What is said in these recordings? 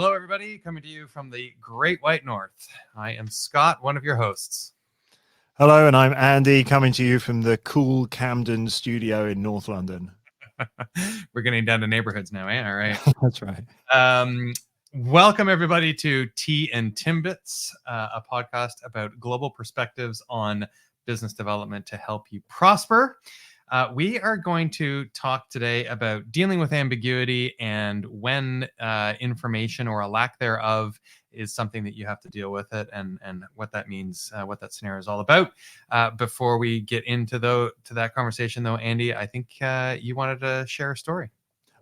Hello, everybody. Coming to you from the Great White North. I am Scott, one of your hosts. Hello, and I'm Andy, coming to you from the cool Camden studio in North London. We're getting down to neighborhoods now, eh? All right. That's right. Welcome, everybody, to Tea and Timbits, a podcast about global perspectives on business development to help you prosper. We are going to talk today about dealing with ambiguity and when information or a lack thereof is something that you have to deal with it, and what that means, what that scenario is all about. Before we get into that conversation, though, Andy, I think you wanted to share a story.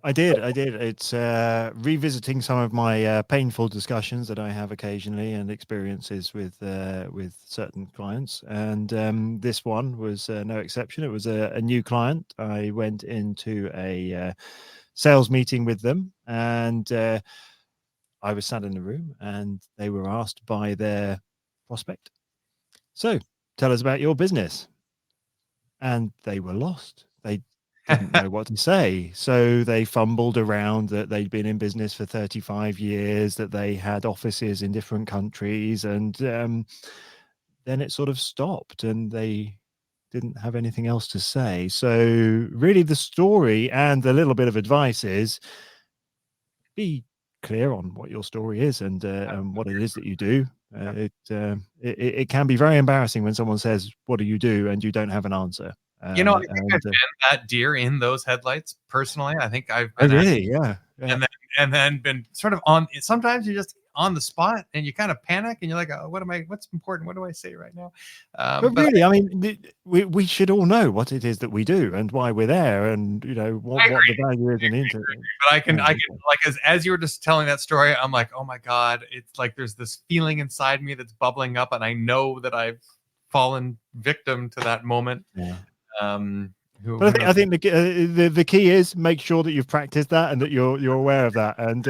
I did. It's revisiting some of my painful discussions that I have occasionally and experiences with certain clients. And this one was no exception. It was a new client. I went into a sales meeting with them, and I was sat in the room, and they were asked by their prospect, "So, tell us about your business." And they were lost. They didn't know what to say. So they fumbled around that they'd been in business for 35 years, that they had offices in different countries. And then it sort of stopped and they didn't have anything else to say. So really the story and a little bit of advice is be clear on what your story is and what it is that you do. It can be very embarrassing when someone says, "What do you do?" and you don't have an answer. I think I've been that deer in those headlights personally. I think I've been yeah. And then been sort of on. Sometimes you're just on the spot and you kind of panic and you're like, "Oh, what's important? What do I say right now?" But really, I mean, we should all know what it is that we do and why we're there, and what the value is in the internet. But I can like as you were just telling that story, I'm like, oh my God, it's like there's this feeling inside me that's bubbling up, and I know that I've fallen victim to that moment. Yeah. But I think the key is make sure that you've practiced that and that you're aware of that. And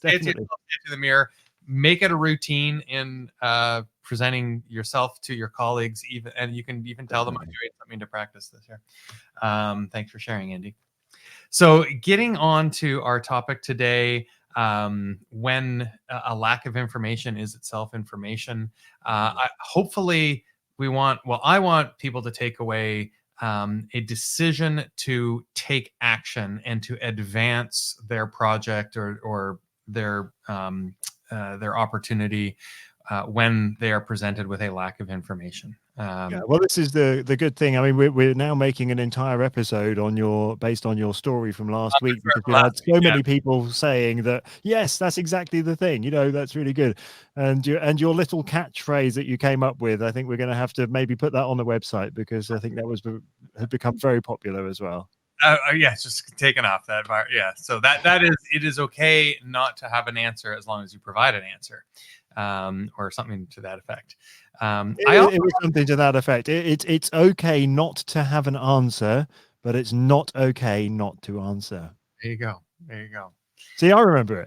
definitely to the mirror, make it a routine in presenting yourself to your colleagues, and you can even tell them I'm doing something to practice this year. Thanks for sharing, Andy. So getting on to our topic today, when a lack of information is itself information. Hopefully I want people to take away a decision to take action and to advance their project or their opportunity when they are presented with a lack of information. Well, this is the good thing. I mean, we're now making an entire episode based on your story from last week, because we had so many people saying that, yes, that's exactly the thing. That's really good. And your little catchphrase that you came up with, I think we're going to have to maybe put that on the website, because I think that had become very popular as well. Yeah, it's just taken off that. Yeah, so it is okay not to have an answer as long as you provide an answer, or something to that effect. It was something to that effect. It's okay not to have an answer, but it's not okay not to answer. There you go. See, I remember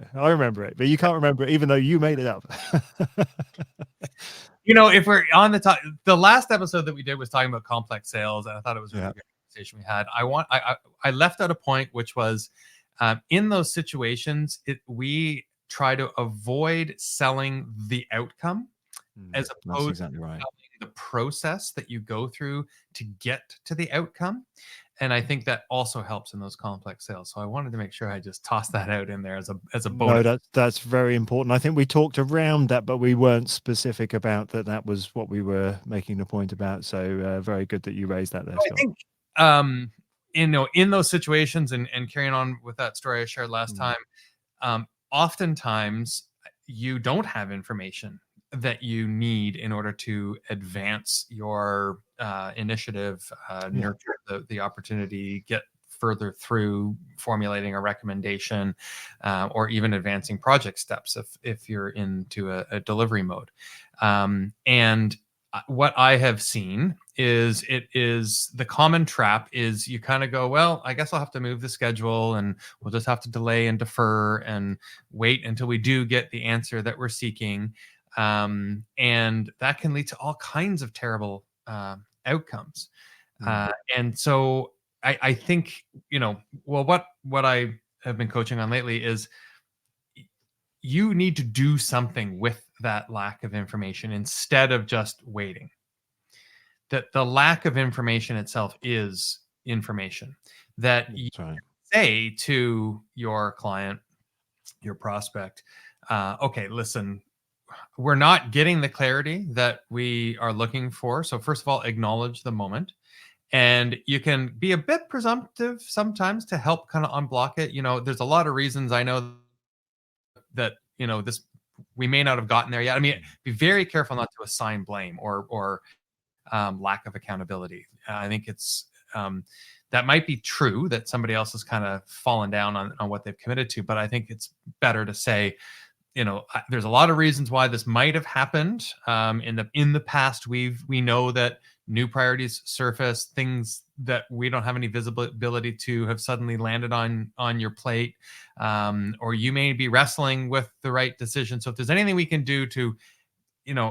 it, but you can't remember it, even though you made it up. If we're on the last episode that we did was talking about complex sales, and I thought it was a really good conversation we had. I left out a point, which was in those situations, we try to avoid selling the outcome as opposed to selling the process that you go through to get to the outcome. And I think that also helps in those complex sales. So I wanted to make sure I just tossed that out in there as a bonus. No, that's very important. I think we talked around that, but we weren't specific about that. That was what we were making the point about. So very good that you raised that there, Scott. I think, in those situations, and carrying on with that story I shared last time, oftentimes you don't have information that you need in order to advance your initiative, nurture the opportunity, get further through formulating a recommendation, or even advancing project steps if you're into a delivery mode. And what I have seen is the common trap is you kind of go, well, I guess I'll have to move the schedule, and we'll just have to delay and defer and wait until we do get the answer that we're seeking. And that can lead to all kinds of terrible outcomes. And so I think, what I have been coaching on lately is you need to do something with that lack of information instead of just waiting. That the lack of information itself is information that you That's right. say to your client, your prospect, okay, listen, we're not getting the clarity that we are looking for. So, first of all, acknowledge the moment. And you can be a bit presumptive sometimes to help kind of unblock it. There's a lot of reasons I know that, this we may not have gotten there yet. I mean, be very careful not to assign blame or lack of accountability. I think it's that might be true that somebody else has kind of fallen down on what they've committed to, but I think it's better to say, there's a lot of reasons why this might have happened in the past. We know that new priorities surface, things that we don't have any visibility to have suddenly landed on your plate, or you may be wrestling with the right decision. So if there's anything we can do to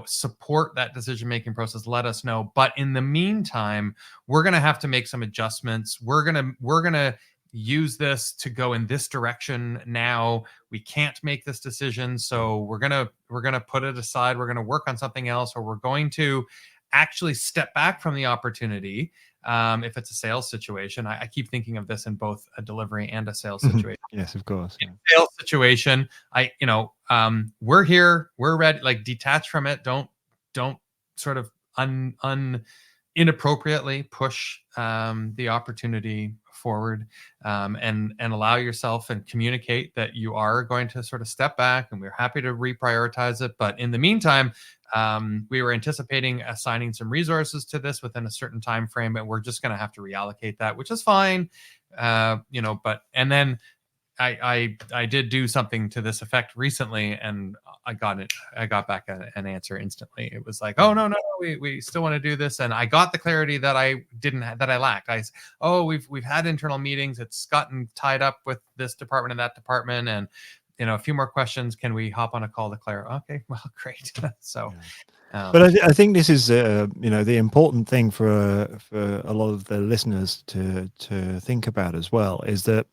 support that decision making process, let us know. But in the meantime, we're going to have to make some adjustments. We're going to use this to go in this direction now. We can't make this decision, so we're going to put it aside. We're going to work on something else, or we're going to actually step back from the opportunity. If it's a sales situation, I keep thinking of this in both a delivery and a sales situation. Yes, of course. In a sales situation, we're here, we're ready. Like, detach from it. Don't sort of inappropriately push the opportunity forward, and allow yourself and communicate that you are going to sort of step back, and we're happy to reprioritize it. But in the meantime, we were anticipating assigning some resources to this within a certain time frame, and we're just going to have to reallocate that, which is fine. But and then I did do something to this effect recently, and I got back an answer instantly. It was like, oh, no, we still want to do this. And I got the clarity that I lacked. We've had internal meetings. It's gotten tied up with this department and that department. And, a few more questions. Can we hop on a call to clarify? Okay, well, great. So, but I think this is, the important thing for a lot of the listeners to think about as well, is that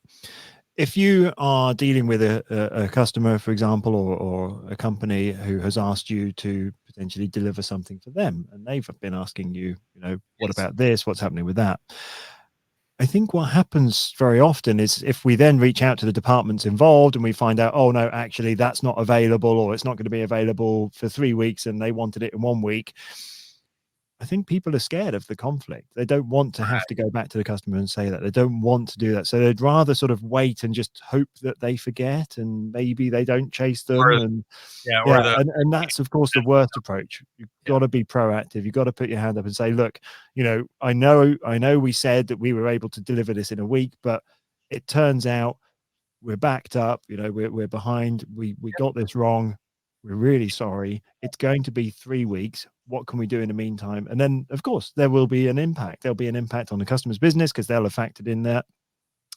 if you are dealing with a customer, for example, or a company who has asked you to potentially deliver something for them, and they've been asking you, what about this? What's happening with that? I think what happens very often is if we then reach out to the departments involved and we find out, oh, no, actually, that's not available, or it's not going to be available for 3 weeks and they wanted it in 1 week. I think people are scared of the conflict. They don't want to have to go back to the customer and say that. They don't want to do that. So they'd rather sort of wait and just hope that they forget, and maybe they don't chase them. And that's, of course, the worst approach. You've got to be proactive. You've got to put your hand up and say, look, I know we said that we were able to deliver this in a week, but it turns out we're backed up. We're behind. We got this wrong. We're really sorry. It's going to be 3 weeks. What can we do in the meantime? And then, of course, there will be an impact. There'll be an impact on the customer's business because they'll have factored in that,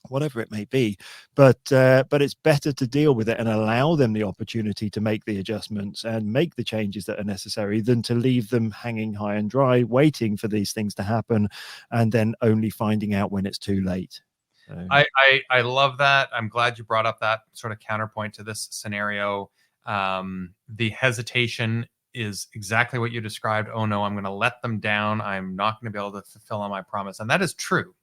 whatever it may be. But it's better to deal with it and allow them the opportunity to make the adjustments and make the changes that are necessary than to leave them hanging high and dry, waiting for these things to happen and then only finding out when it's too late. So. I love that. I'm glad you brought up that sort of counterpoint to this scenario. The hesitation is exactly what you described. Oh no, I'm going to let them down. I'm not going to be able to fulfill on my promise. And that is true.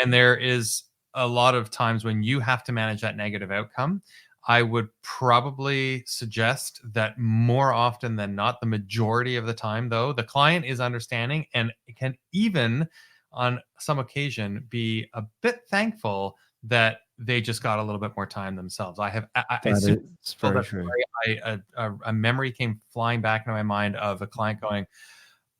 And there is a lot of times when you have to manage that negative outcome. I would probably suggest that more often than not, the majority of the time, though, the client is understanding and can even on some occasion be a bit thankful that they just got a little bit more time themselves. It's very true. A memory came flying back into my mind of a client going,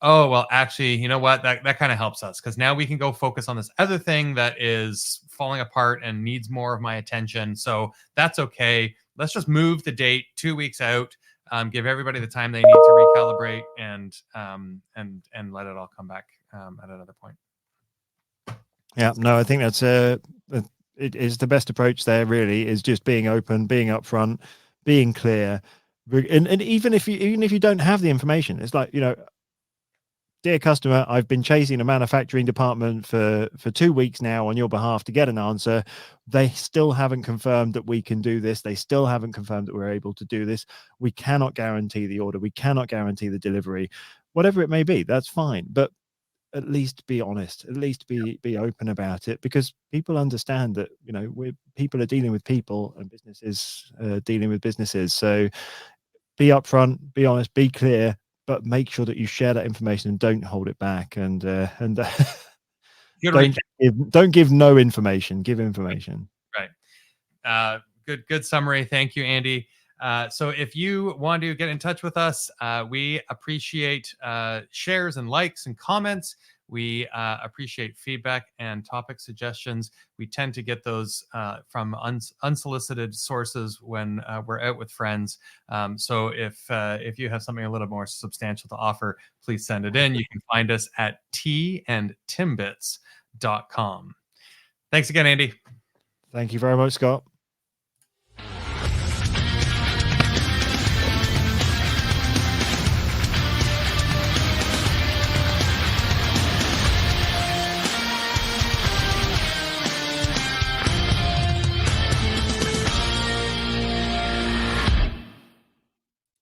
oh, well, actually, you know what? That kind of helps us because now we can go focus on this other thing that is falling apart and needs more of my attention. So that's okay. Let's just move the date 2 weeks out, give everybody the time they need to recalibrate and let it all come back at another point. Yeah, no, I think that's it is the best approach there, really, is just being open, being upfront, being clear. And even if you don't have the information, it's like, dear customer, I've been chasing a manufacturing department for 2 weeks now on your behalf to get an answer. They still haven't confirmed that we can do this. They still haven't confirmed that we're able to do this. We cannot guarantee the order. We cannot guarantee the delivery. Whatever it may be, that's fine. But at least be honest, at least be open about it, because people understand that, you know, people are dealing with people and businesses dealing with businesses. So be upfront, be honest, be clear, but make sure that you share that information and don't hold it back. And don't give no information. Give information. Right. Good summary. Thank you, Andy. So if you want to get in touch with us, we appreciate shares and likes and comments. We appreciate feedback and topic suggestions. We tend to get those from unsolicited sources when we're out with friends. So if you have something a little more substantial to offer, please send it in. You can find us at tandtimbits.com. Thanks again, Andy. Thank you very much, Scott.